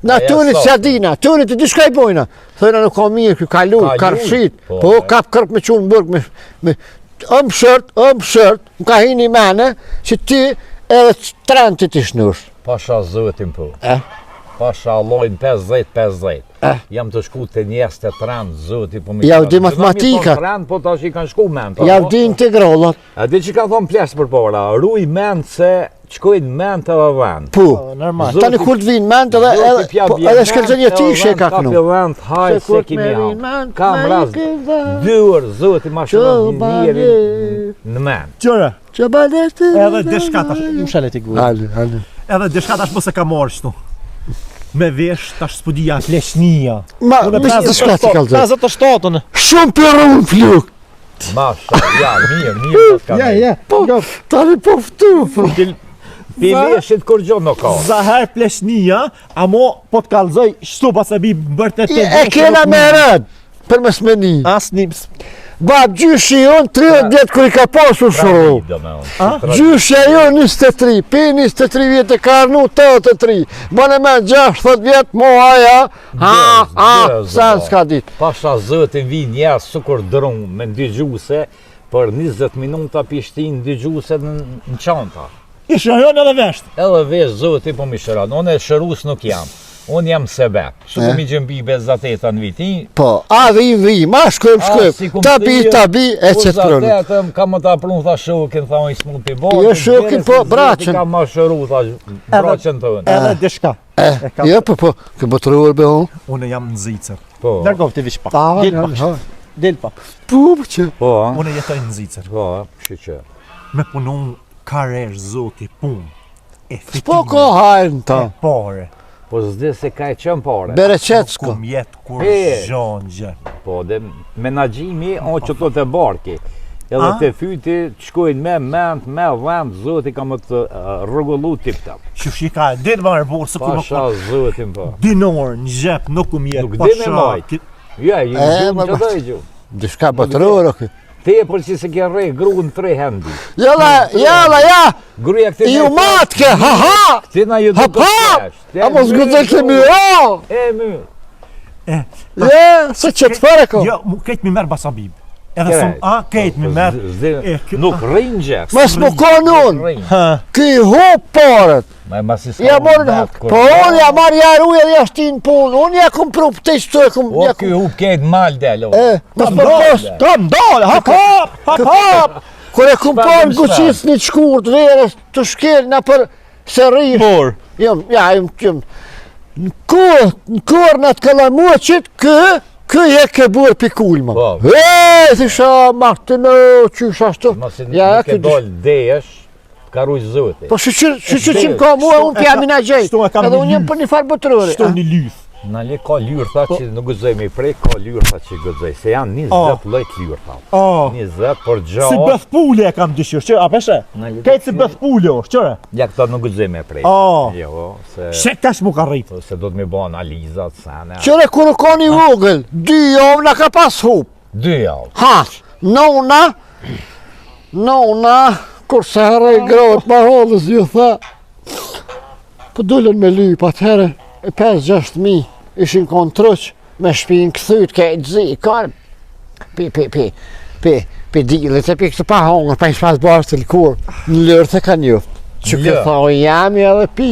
Na Aja tunit sot. se dina, tunit të diska i bojna. Thëjna nuk ka mirë, kjo ka luj, ka rëshit. Po, Po, kap kërp me qunë burg, me ëm shërt, më ka hini mene, që ti edhe të trenti t'i shnursh. Pasha zotin po. Pasha allojnë 50-50. Jam të shku të njerës të trend, zoti po mi Ja, u thënë. di matematika. Trend, po tash i kanë shku men. Ja u di integrallat. A di që ka thonë pjesë për para, ruj men se qkojnë men të dhe vend. Po, Normal. tani kur të vinë ment edhe shkelëzën jetishe ka kënu. Ka vend, haj se kimi ham. Kam raz, dyër, zoti ma shumë njëri në men. Qëre, Që balete? edhe deshka tash, më shalet i gujë. Ale. Edhe deshka tash mos e ka marrë shtu. Me vesh tash s'pudia fleshnia. Ma, misë të shka të kalëzën. 57-ën. Shumë për unë fluk. Masha, ja, mirë, të s'ka Po, tani po ftu. Pileshit kur gjo në ka. Zaher fleshnia, amo po të kalzoj shtu pas e bi bërtet të E kena me rëd, për mes meni. As nips. Bab, gjyshi jonë 30 vjetë kër i ka pasur shuru. Gjyshi jonë 23, pi 23 vjetë e ka arnu 83. Bane me 60 vjetë, mo aja, sa s'ka dit. Pasha zëtin vi njerë sukur drun me ndygjuse, për 20 minuta pishtin ndygjuse në qanta. I shëron edhe vesht. Edhe vesh zëti po mi shëran, unë e shërus nuk jam. Unë jam sebep. Su mi gjëmbi bezateta në vitin. Po, a vi, ma shkojmë. Tabi, e që të prënë. Bezateta, ka më ta prunë, tha shokin, tha i s'mund t'i bërë. Jo shokin, po, braqen. Ka ma shëru, tha braqen të unë. Edhe dishka. Jo, po, ke botërur be unë. Unë jam në Zicër. Po. Largov të vish pa. Del pa. Po, që. Po, a? Unë jetoj në Zicër. Po, shqyqe. Me punon karesh zoti punë. Po ka hajnë ta. E pare. Po s'di se ka e qënë pare. Bereqetsko. Kum jetë kur zhon gjë. Po, dhe menagjimi, o që të të barki. Edhe të fyti, të shkojnë me ment, me vend, zoti ka më të rregullu tip-tap. Shushi ka din marrë borë, së ku Pasha zotin po. dinor në gjep, nuk kum jetë. Nuk di me majt. Ja, ju gjumë që dhe gjumë. Dishka botërur, oke. Te e për që se ke rej gru në 3 hendi. Ja. Gruja këti Ju matke, ha. Këti na ju duke A mos gëzë ke mira. E myrë. Je, se që të fare ko. Jo, kejtë mi merë basabib. Edhe sëm, kejtë mi merë. Nuk rrinë gjë. Mas më konë unë. Ki hop paret. Ja morën, po unë ja marrë ja ruje dhe ja shtinë punë. Unë ja kom pru për të ishtu e kom. O, kjo hup kejtë mal del. Mas më post. Tam dole, hap. Kër e kom parë guqis një shkurt, verës të shkel në për sërish. Por. Ja, në kur në të kalamuqit, kë je ke burë pikulma. Thisha, Martino, qysh ashtu. Masin nuk e dollë desh, ka rujë zote. Po shqyqim ka mua, unë pja mina gjejt. Edhe unë jem për një farë botërore. Shto një lyth. Në le ka lyrë që nuk gëzoj me i prej, ka lyrë që gëzoj. Se janë 20 lojt lyrë. 20 për gjatë. Si bëthpulli e kam dëshirë, që, a peshe? Kejtë si bëthpulli është, qëre? Ja këta nuk gëzoj me i prej. Jo, se... Shek kash mu ka rritë. Se do të me bo analizat, sene. Qëre kërë ka një vogël, 2 javë në ka pas hup. 2 javë. Ha, nona, kur se herë i grot ma hodhës, ju tha, po dullën me lyp atëherë, e 5-6 mi, ishin kontrëq, me shpinë këthyt, ke e zi, karë, pe dilit, e pe këtë pa hongër, pa i shpas barës të lëkur, në lërë të ka njëftë. Që këtë thoi jami edhe pi,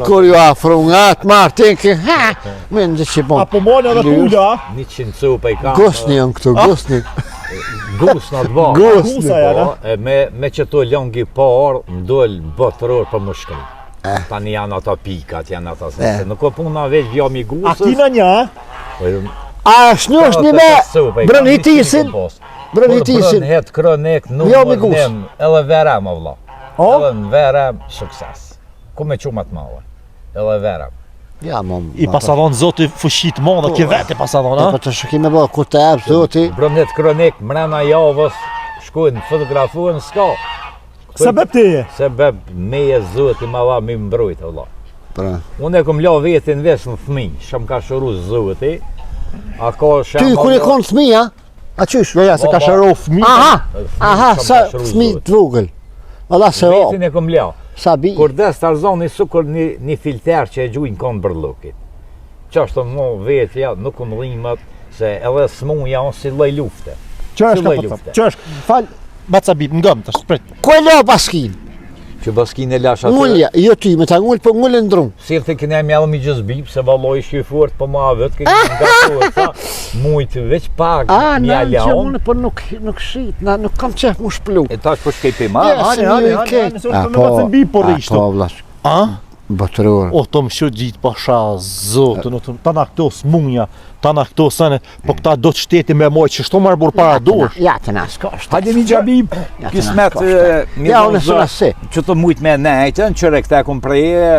kur ju afrungat, Martin, me në që bon. Apo mone edhe pula. 100 cupa i ka. Gusni janë këtu, gusni. Gusna të ba. Gusni. Me që to lëngi parë, mdoll botëror për më shkri. Tani janë ata pikat, janë ata se nuk o puna veç vjom i gusës. A kina një? A shnush një me brënhitisin? Brënhitisin. Brënhet kronik, numër nim, edhe verem o vla. Edhe në verem, sukses. Ku me qumat maue, edhe verem. I pasadon zoti fëshit modë, ke vete pasadon, a? Po të shkime bo, ku të ebë zoti? Brënhet kronik, mrena javës, shkujnë, fotografuën, s'ka. Sebeb të e? Sebeb meje zoti ma va mi mbrojt, Allah. Unë e kom la vetin vesh në fmi, shëm ka shëru zoti. Ty, kur e konë fmi, a? A qysh? Ja, se ka shëru fmi. Aha, sa fmi të vogël. Allah se o. Vetin e kom la. Sa bi? Kur des të arzoni su kur një filter që e gjujnë konë bërlukit. Qashtë më vetja, nuk kom rrimët, se edhe smuja on si loj lufte. Që është ka pëtëm? Që është? Falë. Baca bip, ngëm të shprit. Ku e la baskin? Që baskin e lash atë? Ngullja, jo ty, me ta ngull, po ngull e ndrum. Sirë të këne mjallë mi gjës bip, se valoj shqy fort, po ma vët, këtë nga të sa, mujtë veç pak, mjallë që unë, po nuk shit, nuk kam qef mu shplu. E ta që po shkej për ma? Po, vlash. Botëror. O, të më shë gjitë pasha, zotë, ta në këto smunja, ta në këto sene, po këta do të shteti me moj, që shto marë burë para dosh. Ja, të nga s'kosht. Hajde një gjabib, kismet, që të mujtë me nejtën, qëre këta e kom preje,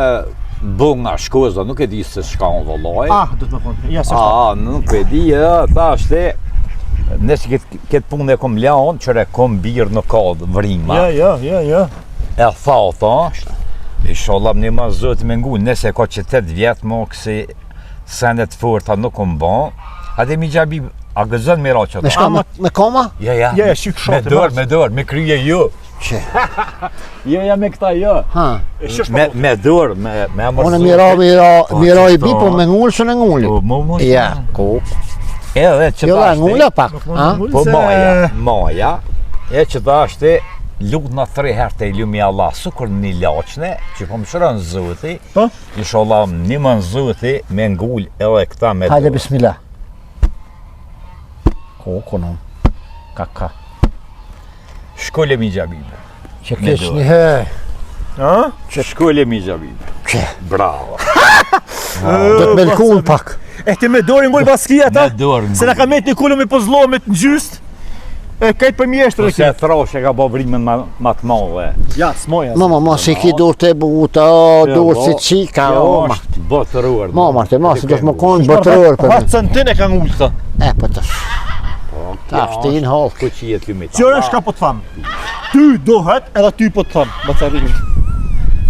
bëng nga shkoza, nuk e di se shka unë vëlloj. Do të më konë, ja se shka. Nuk e di, ta shte, nëse këtë punë e kom laon, qëre kom birë në kodë, vrima. Ja. E thata, Inshallah një ma zotë me ngu, nëse ka që 8 vjetë mo kësi sendet forta nuk më ban. Hajde mi gjabi, a gëzën me ra që ta? Me shka, me koma? Ja, shik shote. Me dorë, me kryje jo. Që? Ja, me këta jo. Me dorë, me amërsu. Unë mira i bi, po me ngullë së në ngullë. Ja, ku? Edhe që ta shte. Jo, ngullë pak. Po maja, e që ta shte, lut në 3 herë të lumi Allah, sukur një laqne, që po më shërën zëti, inshallah një më në zëti me ngull edhe këta me Hajde bismillah. Konon. Ka. Shkolle mi gjabibe. Që kesh një he. Shkolle mi gjabibe. Bravo. Do të melkun pak. E ti me dorë ngol baskia ata? Me dorë ngol. Se na ka met një kulum me pozllomet në gjyst. E kajt për mjeshtër Se throsh e ka bo vrimën ma të madhe. Ja, s'moja. Mama, si ki dur të buta, dur si qika, Jo, është botëruar. Mama, të masi do shmë konë botëruar për me. Hacën të ne ka ngull këta. Po të ta shtin halk. Ku që jetë lumit. Qërë është ka po të thamë? Ty dohet edhe ty po të thamë. Bacarimit.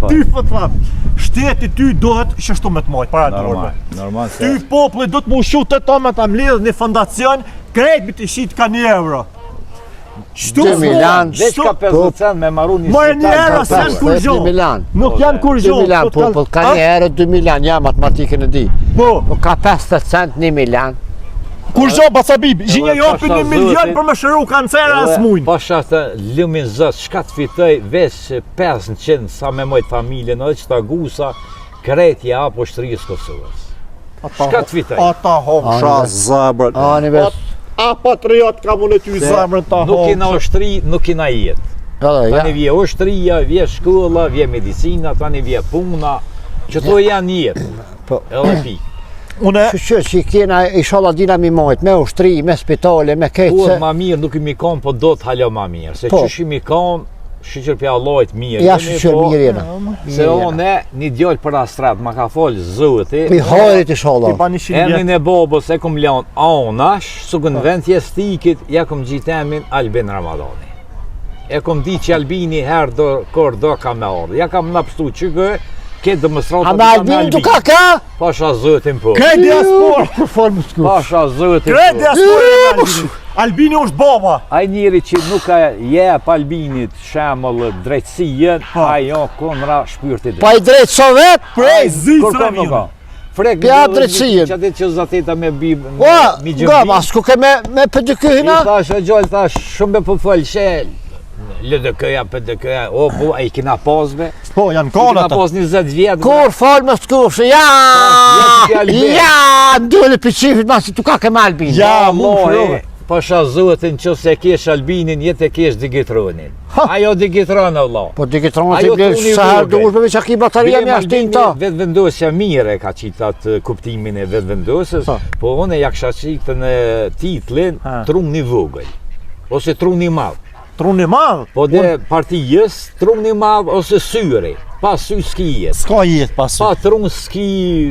Ty po të thamë. Shteti ty dohet shështu me të majtë, para të orme. Normal se. Ty populli do të më ushu të ta me ta mledhë një fondacion, krejt mi të shqitë ka 1 euro. 2 Milan. Veç ka 50 cent me maru një Marë 1 euro se janë kur 2 gjo. Milan. Nuk janë kur 2 gjo. Milan, po ka 1 euro 2 Milan, ja matematikën e di. Po, Po ka 50 cent 1 Milan. kur gjo Bacabib, gjinja jo për 1 milion zotit. për me shëru kancera as mujnë. Pasha të lumin zot, shka të fitoj veç 500 sa me mojtë familjen, edhe që ta gusa, kretja apo shtërisë Kosovës. Shka të fitoj? Ata hopsha zabrën. Ani ves. A patriot ka më në ty zabrën ta Nuk kina hopsha. ushtri, nuk kina jetë. Ja. Tani vje ushtria, vje shkolla, vje medicina, tani vje puna, që to janë jetë. Po. Edhe pi. Une, Që i kena, inshallah dina mi majt, me ushtri, me spitale, me Por kejtë. ma mirë nuk imi kam, po do të halo ma mirë. Se Po. që imi kam, shqyqër për Allahit mirë. Ja jemi, shqyqër po, mirë jena. Se one, një djallë për astrat, ma ka folë zëti. Pi hajrit ti inshallah. pa 100 Emrin vjetë. e babës e kom lanë anash, su kënë vend jestikit, ja kom gjitemin Albin Ramadani. E kom di që Albini herë do, kër do ka me ardhë. Ja kam napstu që gë, këtë dëmësratat A me Albin du ka? Pasha zëtin po. Krejt diaspora. Kur formë s'ku. Pasha zëtin Krejt po. diaspora e Albini. Albini është baba. Ai njeri që nuk ka jep Albinit shemëll drejtësien, ajo konra shpyrtit. Pa i drejtë so vetë? Prej zicra Kërkon nuk ka. Frek Pja drejtësien. Që atë që zateta me bi Ua, mi gama, s'ku ke me pëdëkyhina? I thash e gjallë, thash shumë me po folë shel. LDK-ja, PDK-ja, o po, a i kina pasve? Po, janë I kanë kina ata. pas 20 vjetë. Kur falë me s'kushë, Ja, ja, ndulli për qifit ma si tu ka ke me Albin. Ja, mo, mu shërove. Pasha zotin që se kesh Albinin, jetë e kesh digitronin. Ha. Ajo digitron, Allah. Po digitronë Ajo t'i blenë t'uni sa herë vogël. dush, për që ki bataria mi ashtin ta. Vetë vendosja mire ka qitat kuptimin e vetë vendosës, po unë ja kësha qitë në titlin Trumni vogël, ose Trumni madh. Truni madh. Po dhe partijës, Trumni madh ose syri, pa sy s'ki jetë. S'ka jetë pasu. Pa trun s'ki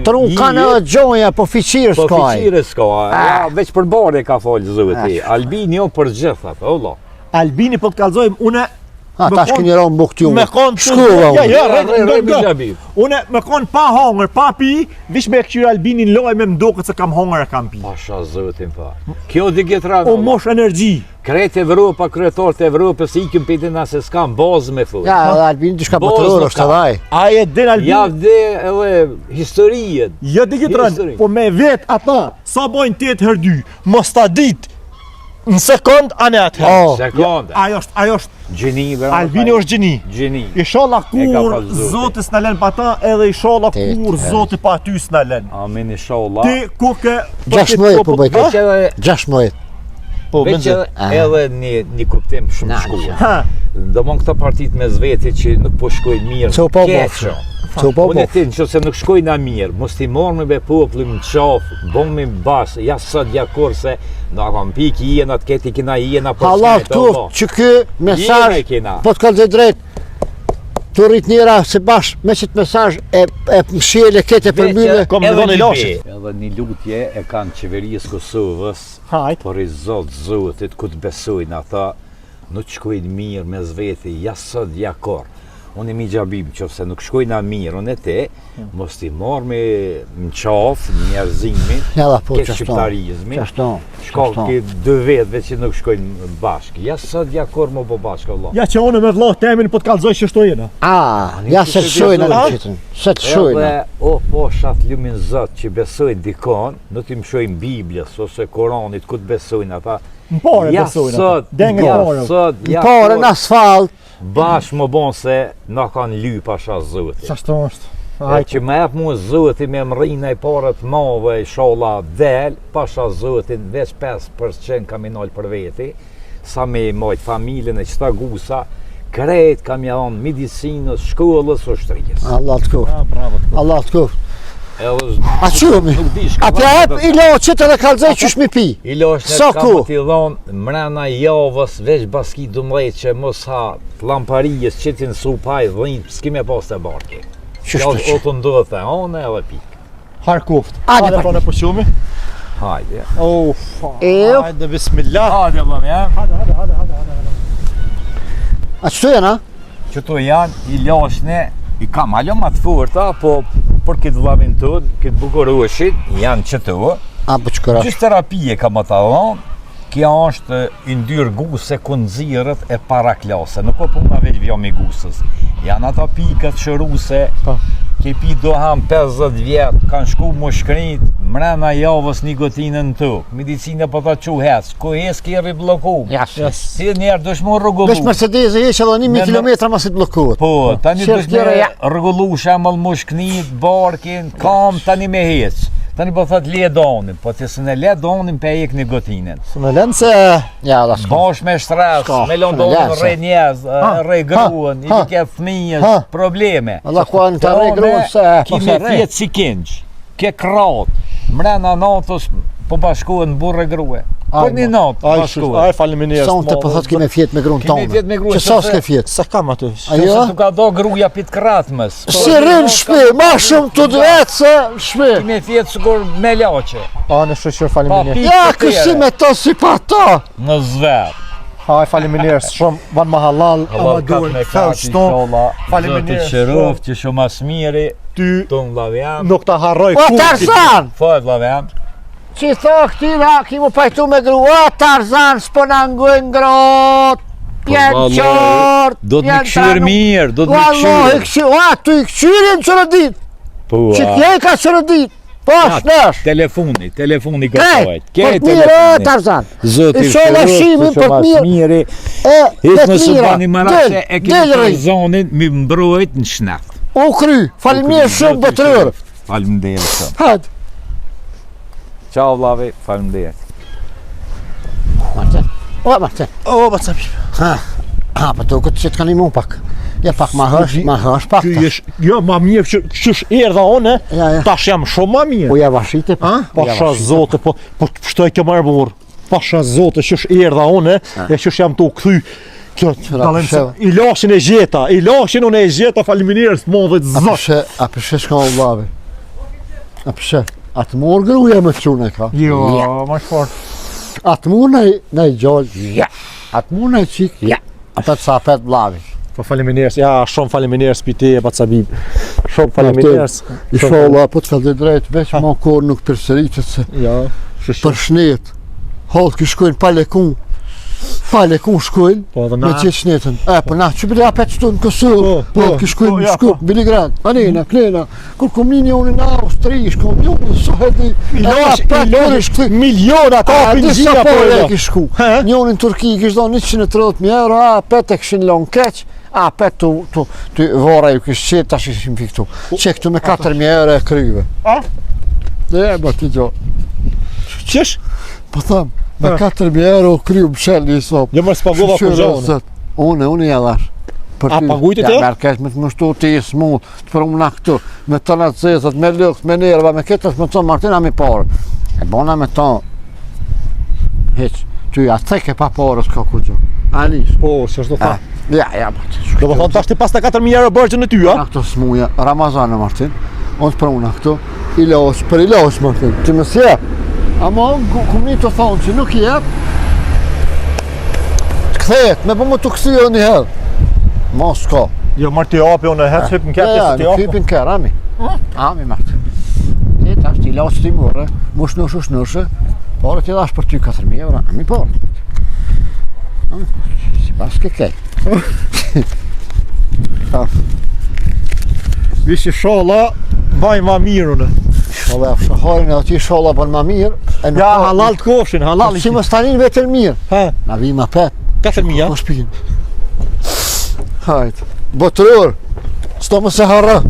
Trun ka në gjonja, po fiqirë Po s'kaj. fiqire s'ka, ja, veç për bare ka folë zëvëti. Albini jo për gjithat, Allah. Albini po të kalzojmë, une Ha, ta shkënjëra unë buk t'ju. me konë të... Shkuva Ja, unë. ja, Rre rre, mi gjabit. Une me konë pa hongër, pa pi, vish me këqyre Albinin loj me mdokët se kam hongër e kam pi. Pasha zëvëtin pa. Kjo digitran, O mosh energji. Kretë Evropa, kryetarët e Evropës, ikim për tina se s'kam bazë me fund. Ja, edhe Albin t'i shka Boz botëror nuk është ka. të dhaj. Aje din Albin. Ja vde edhe historien. Jo digitron, Histori. po me vet ata, sa bojnë 8 herë 2, mos ta dit në sekond anë atëherë. Oh, Sekonda. Ajo është, Gjeni, vera. Albini është gjeni. Gjeni. Inshallah E ka kur pas Zoti. Zoti s'na lën pa ta, edhe inshallah Tet, kur Zoti pa ty s'na lën. Amin, inshallah. Ti ku ke... 16 po bëjt. Veç edhe, 16. Po, veç edhe një kuptim shumë shkuar. Ha, Do mon këta partit me zveti që nuk po shkojnë mirë. Co po keqo. bofë. Co po Unë e bofë. tin që se nuk shkojnë mirë, mos t'i morë me popullin në qafë, bon me bashkë, ja sot ja kurse, na kam piki jena të keti kina jena për Allah shkajt, t'kur që ky mesazh Jena kena. po t'kallë dhe drejt të rrit njëra se bashkë me qëtë mesazh e mshjele kete për mbyllë. Kom Edhe dhoni një lashit. be, Edhe një lutje e kanë qeverisë Kosovës, hajt. por i zotit ku të besojnë ata, nuk shkojnë mirë me zveti, ja sot ja kur. Unë i mi gjabim që se nuk shkojna mirë, unë e te, mos t'i marrë me në qafë, njerëzimin, Ja da po ke qashton. shqiptarizmin, Qashton. shko ke 2 vetëve që nuk shkojnë bashkë. Ja sot ja kur më po bashkë, Allah. Ja që unë me vllah temin po të kalzoj që shto jena. Ja se të shojnë A? në qitën. Se të shojnë. Edhe, o po shatë lumin zot që besojnë dikon, nuk t'i mshojnë Biblës ose Koranit ku të besojnë ata. Në pare Ja besojnë. sot, Denge ja pare. sot, ja Pare kur. në asfalt, Bash më bon se na kanë ly pasha zoti. Sa shto është? E që me jep mu zoti me mrina i parët mave i sholla del, pasha zotin veç 5% kam i nalë për veti, sa me majt familjen e qëta gusa, krejt kam janë medicinës, shkollës, ushtrijës. Allah të koft. Bravo. Allah të koft. A qëmi? Nuk di shka. A të jep ilaçet edhe kalzej që shmi pi. Ilaçet kam t'i dhonë mrena javës veç baski 12 që mos ha lamparijës që t'in supaj dhënjë, s'ki me pas të barki. Ja o të ndodhë e anë edhe pik. Harkoft. Hajde, pra në përqumi. Hajde. Hajde, bismillah. Hajde, bëm, ja. Hajde. A qëtu janë, a? Qëto janë ilaçne, i kam alo ma të forta, po për këtë vlavin tënë, këtë bukurushit, janë qëto. A, për që këra? Gjysë terapie ka më të dhonë, kja është i ndyrë guse kundzirët e para klase, nuk o puna veç vjo me gusës. Janë ata pikët shëruse, ke pi doham 50 vjetë, kanë shku më shkrit, mrena javës nikotinën në tokë, medicina për ta që hecë, ku hecë ke ribloku. Si njerë dësh më rregullu. Vesh Mercedes e heqë edhe 1.000 kilometra ma si të blokohet. Po, tani dësh me rregullu shemëll më shknit, barkin, kam tani me hecë. Tani po thot le donin, po që së në le donin pe ek nikotinën. Së në lenë se... Ja, da s'ka. Bash me stres, me londonin rrej njerëz, rrej gruën, i ke fëmijës, probleme. Allah ku anë të rrej gruën se... Kime fjetë si kinç, ke kraut, mrena natës po bashkohen burre grue. Po një natë bashkohen. Aj, faleminderit. Sa unë të po thot kime fjetë me gruën tonë. Kime fjetë me gruën. Që sa s'ke fjetë? Sa kam aty? Ajo? Se tu ka do gruja pit kratmës. Si rrinë shpi, ma shumë të dvetë se shpi. Kime fjetë sigur me lache. A, në shëqër faleminderit. Ja, kësi me to si pa ta. Në zver. Aj, faleminderit. Shumë vanë ma halal. Allah kat me kati shola. Faleminderit. Zoti qërof që shumë as miri. Ty Ton vlavjam. nuk ta harroj O, Tarzan! Foj vlavjam. Që i tha këtina, ki mu pajtu me gru, o, Tarzan, s'po në ngujnë ngrot, pjenë qartë, Do të më këshyrë mirë, do të më Wallahi këshyrë. këshyrë, o, tu i këshyrin qërë dit, Po, që t'jej ka qërë dit, po, shnesh. Telefoni Kej, gëtojt. për të mirë, o, Tarzan. Zoti I shola shimin për të mirë. miri. E, Hiç me nëse t'mira, bani marashe e kemi del për rri, zonin mi mbrojt në shnaft. u kry, falimir shumë bëtërër. Faleminderit shumë. Hajde. Ciao vlavi, faleminderit. Martin, o, Martin. O, ba të Ha, pa të këtë që t'ka një mu pak. Ja pak ma hësh pak. Ky është, jo, ma mirë që qësh erdha one, Ja, ja. tash jam shumë ma mirë. Po ja vashite, po. Pasha zote, po shtoj kjo marë burë. Pasha zote, qësh erdha one, e qësh jam të u këthy. Kjo, dalem se, ilashin e gjeta, ilashin unë e gjeta, faleminderit s'modhe të zot. A përshe shka o vlavi. A përshe. A të morë gruja me të qune ka. Jo, ma shfort. A të morë në i gjallë. Ja. A të morë në i qikë. Ja. A të sa pet vlavi. Po faleminderit, ja, shumë faleminderit spiti e Bacabib. Shumë faleminderit. I shola, po të ka dhe drejt, veç ma korë nuk përsëritet se Ja, për shnet. Halë kë shkojnë pale kun shkojnë, Po, dhe me na. qëtë shnetën. Po na, që bile apet shtu në Kosovë, Po, kë shkojnë po, në ja, Shkup, Biligrad, Anena, Klena, kur kom një unë në Austri, shkom një unë, so hedi, Miliona ka disa pingjia po po e e ki shku. Një unë në Turki, kishtë do 130.000 euro, apet e këshin lonë keq, apet të vora ju kishtë qetë, tash kishim fiktu. Që këtu me 4.000 euro e kryve. A? Dhe e ba ti gjo. Qësh? Po tham, me 4.000 euro kryu më shelli i sop. Jo më spagova ku gjonë. Unë jadash. A pagujtë ti? Ja, merkesh me të mështu ti i smu, të për na këtu, me të në të zezët, me lëks, me nerva, me këtë është me të Martina mi parë. E bona me të, heq, ty a theke pa parë s'ka kur gjo. Alish. Po, që është do tha. Ja, Do më thonë tash ti pas të 4.000 euro bërgjën e ty, a? na këto smuja, Ramazane Martin, unë të për unë këtu, për ilos Martin, që më sje. Ama kum një të thonë që nuk jep, të këthet, me po më të kësio një herë. Mos s'ka. Jo, marrë ti api, unë e hecë hypë në kërë, Ja, ti në api. hypin kërë, ami. Ami, Martin. Ti tash ti lasë ti mërë, mu shnushe, pare ti dash për ty 4.000 euro, ami pare. Si pas ke kej. Vishi shola, baj ma mirë unë. Shola e fshaharin e ati shola bën ma mirë. Ja, halal të kofshin, halal Si më stanin vetër mirë. Ha, Na vi ma pet. 4.000, ja? Po shpikin. Hajt. Botëror, s'to më se harra.